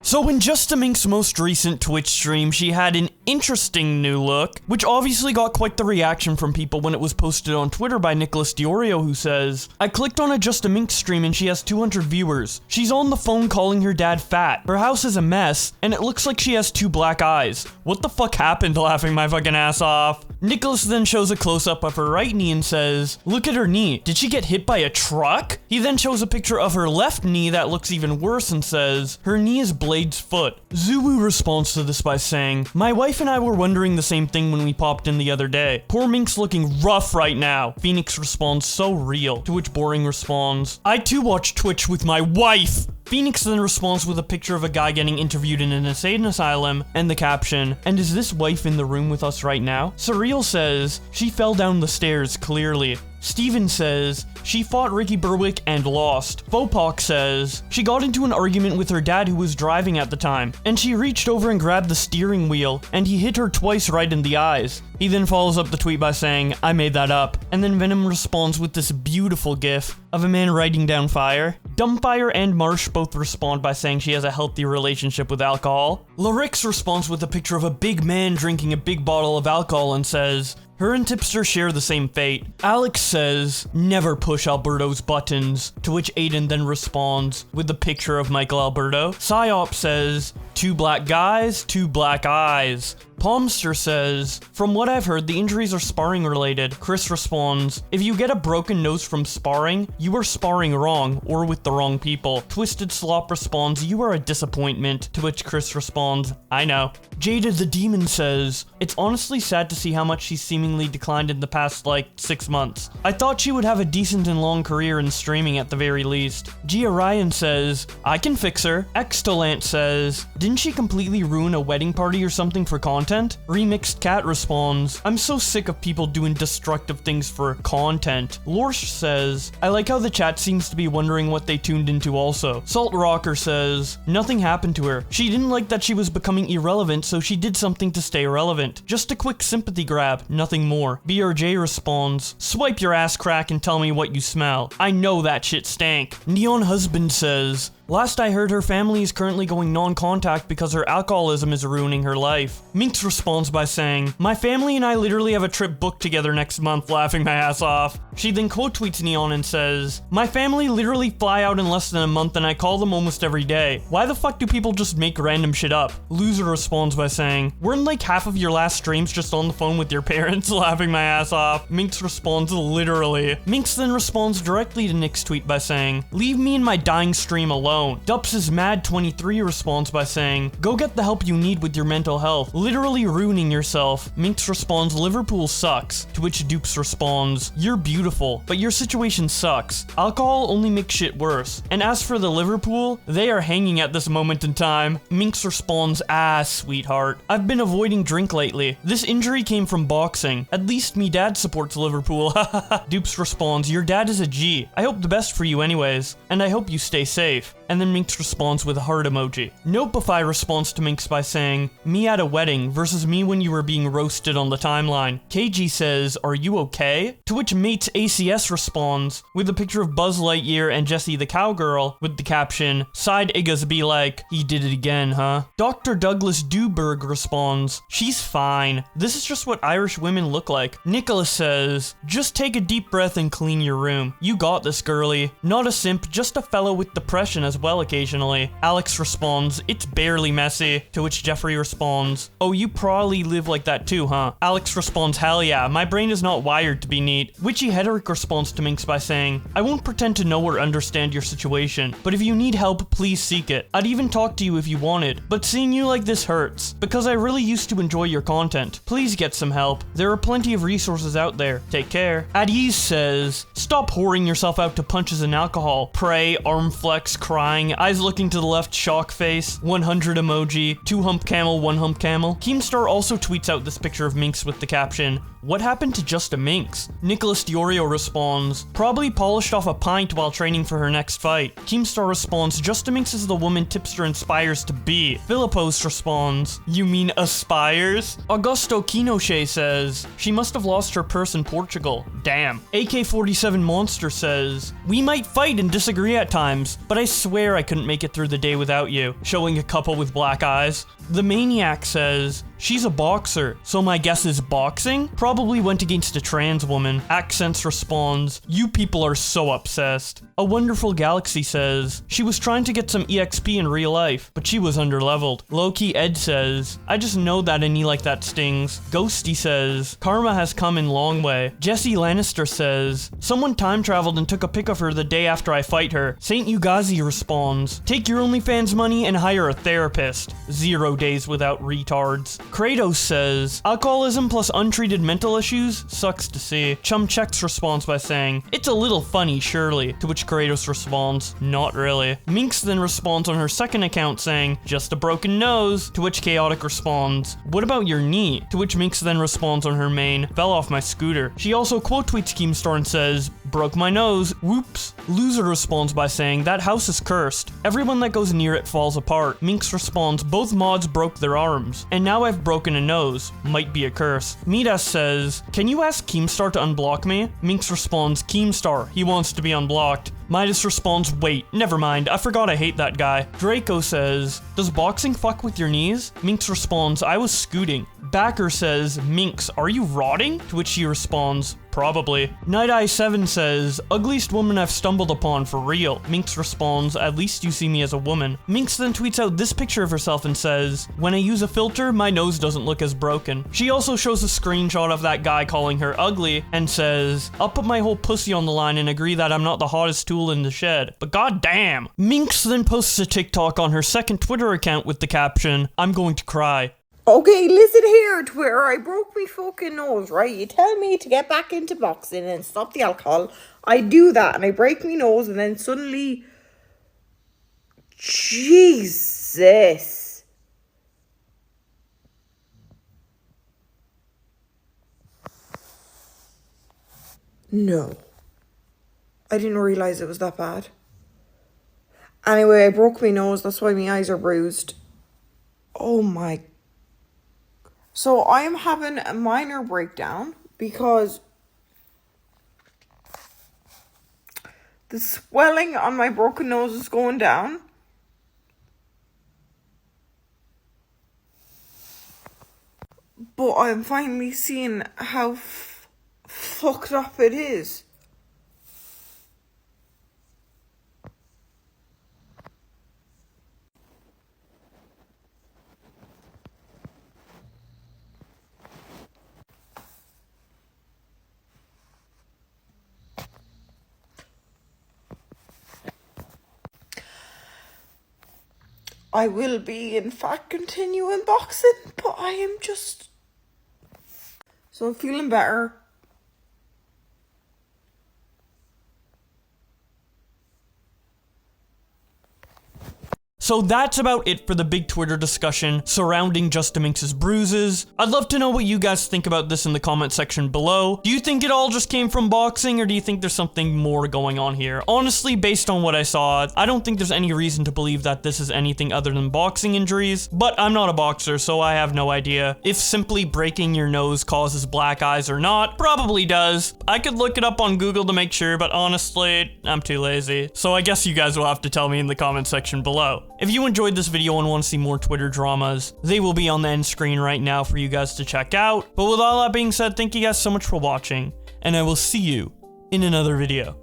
So in JustAMinx's most recent Twitch stream, she had an interesting new look, which obviously got quite the reaction from people when it was posted on Twitter by Nicholas Diorio, who says, I clicked on a JustAMinx stream and she has 200 viewers. She's on the phone calling her dad fat. Her house is a mess, and it looks like she has 2 black eyes. What the fuck happened? Laughing my fucking ass off. Nicholas then shows a close-up of her right knee and says, look at her knee. Did she get hit by a truck? He then shows a picture of her left knee that looks even worse and says, her knee is Blade's foot. Zulu responds to this by saying, my wife and I were wondering the same thing when we popped in the other day. Poor Minx looking rough right now. Phoenix responds, so real. To which Boring responds, I too watch Twitch with my wife. Phoenix then responds with a picture of a guy getting interviewed in an insane asylum, and the caption, and is this wife in the room with us right now? Surreal says, she fell down the stairs, clearly. Steven says, she fought Ricky Berwick and lost. Fopak says, she got into an argument with her dad who was driving at the time, and she reached over and grabbed the steering wheel, and he hit her twice right in the eyes. He then follows up the tweet by saying, I made that up. And then Venom responds with this beautiful gif of a man writing down fire. Dumbfire and Marsh both respond by saying she has a healthy relationship with alcohol. Larix responds with a picture of a big man drinking a big bottle of alcohol and says, her and Tipster share the same fate. Alex says, never push Alberto's buttons, to which Aiden then responds with a picture of Michael Alberto. Psyop says, 2 black guys, 2 black eyes. Palmster says, from what I've heard, the injuries are sparring related. Chris responds, if you get a broken nose from sparring, you are sparring wrong, or with the wrong people. Twisted Slop responds, you are a disappointment, to which Chris responds, I know. Jada the Demon says, it's honestly sad to see how much she's seemingly declined in the past, 6 months. I thought she would have a decent and long career in streaming at the very least. Gia Ryan says, I can fix her. Extolant says, didn't she completely ruin a wedding party or something for content? Remixed Cat responds, I'm so sick of people doing destructive things for content. Lorsch says, I like how the chat seems to be wondering what they tuned into also. Salt Rocker says, nothing happened to her. She didn't like that she was becoming irrelevant, so she did something to stay relevant. Just a quick sympathy grab, nothing more. BRJ responds, swipe your ass crack and tell me what you smell. I know that shit stank. Neon Husband says, last I heard, her family is currently going non-contact because her alcoholism is ruining her life. Minx responds by saying, my family and I literally have a trip booked together next month, laughing my ass off. She then quote tweets Neon and says, my family literally fly out in less than a month and I call them almost every day. Why the fuck do people just make random shit up? Loser responds by saying, weren't half of your last streams just on the phone with your parents, laughing my ass off. Minx responds literally. Minx then responds directly to Nick's tweet by saying, leave me in my dying stream alone. Dups' Mad23 responds by saying, go get the help you need with your mental health, literally ruining yourself. Minx responds, Liverpool sucks, to which Dupes responds, you're beautiful, but your situation sucks. Alcohol only makes shit worse. And as for the Liverpool, they are hanging at this moment in time. Minx responds, sweetheart. I've been avoiding drink lately. This injury came from boxing. At least me dad supports Liverpool. Dupes responds, your dad is a G. I hope the best for you anyways, and I hope you stay safe. And then Minx responds with a heart emoji. Nopify responds to Minx by saying, me at a wedding versus me when you were being roasted on the timeline. KG says, are you okay? To which Mates ACS responds with a picture of Buzz Lightyear and Jessie the cowgirl with the caption, side Iggas be like, he did it again, huh? Dr. Douglas Duberg responds, she's fine. This is just what Irish women look like. Nicholas says, just take a deep breath and clean your room. You got this, girly. Not a simp, just a fellow with depression as well occasionally. Alex responds, it's barely messy. To which Jeffrey responds, oh, you probably live like that too, huh? Alex responds, hell yeah, my brain is not wired to be neat. Witchy Hederick responds to Minx by saying, I won't pretend to know or understand your situation, but if you need help, please seek it. I'd even talk to you if you wanted, but seeing you like this hurts, because I really used to enjoy your content. Please get some help. There are plenty of resources out there. Take care. Adiz says, stop whoring yourself out to punches and alcohol. Pray, arm flex, crying, eyes looking to the left, shock face, 100 emoji, 2 hump camel, 1 hump camel. Keemstar also tweets out this picture of Minx with the caption, what happened to JustAMinx? Nicholas Diorio responds, probably polished off a pint while training for her next fight. Keemstar responds, JustAMinx is the woman Tipster inspires to be. Philippos responds, you mean aspires? Augusto Kinoche says, she must have lost her purse in Portugal. Damn. AK-47 Monster says, we might fight and disagree at times, but I swear I couldn't make it through the day without you. Showing a couple with black eyes. The Maniac says, she's a boxer, so my guess is boxing? Probably went against a trans woman. Accents responds, you people are so obsessed. A Wonderful Galaxy says, she was trying to get some EXP in real life, but she was underleveled. Low-key Ed says, I just know that a knee like that stings. Ghosty says, karma has come in long way. Jesse Lannister says, someone time traveled and took a pic of her the day after I fight her. Saint Ugazi responds, take your OnlyFans money and hire a therapist. 0 days without retards. Kratos says, alcoholism plus untreated mental issues? Sucks to see. Chum Checks responds by saying, it's a little funny, surely. To which Kratos responds, not really. Minx then responds on her second account saying, just a broken nose. To which Chaotic responds, what about your knee? To which Minx then responds on her main, fell off my scooter. She also quote tweets Keemstar and says, broke my nose, whoops. Loser responds by saying, that house is cursed. Everyone that goes near it falls apart. Minx responds, both mods broke their arms, and now I've broken a nose. Might be a curse. Midas says, can you ask Keemstar to unblock me? Minx responds, Keemstar, he wants to be unblocked. Midas responds, wait, never mind, I forgot I hate that guy. Draco says, does boxing fuck with your knees? Minx responds, I was scooting. Backer says, Minx, are you rotting? To which she responds, probably. Night Eye 7 says, ugliest woman I've stumbled upon for real. Minx responds, at least you see me as a woman. Minx then tweets out this picture of herself and says, when I use a filter, my nose doesn't look as broken. She also shows a screenshot of that guy calling her ugly and says, I'll put my whole pussy on the line and agree that I'm not the hottest tool in the shed. But goddamn. Minx then posts a TikTok on her second Twitter account with the caption, I'm going to cry. Okay, listen here, Twitter, I broke me fucking nose, right? You tell me to get back into boxing and stop the alcohol. I do that and I break me nose and then suddenly... Jesus. No. I didn't realise it was that bad. Anyway, I broke my nose, that's why my eyes are bruised. Oh my... So I am having a minor breakdown because the swelling on my broken nose is going down. But I'm finally seeing how fucked up it is. I will be, in fact, continuing boxing, but I am just... So I'm feeling better. So that's about it for the big Twitter discussion surrounding JustAMinx's bruises. I'd love to know what you guys think about this in the comment section below. Do you think it all just came from boxing, or do you think there's something more going on here? Honestly, based on what I saw, I don't think there's any reason to believe that this is anything other than boxing injuries, but I'm not a boxer, so I have no idea. If simply breaking your nose causes black eyes or not, probably does. I could look it up on Google to make sure, but honestly, I'm too lazy. So I guess you guys will have to tell me in the comment section below. If you enjoyed this video and want to see more Twitter dramas, they will be on the end screen right now for you guys to check out. But with all that being said, thank you guys so much for watching, and I will see you in another video.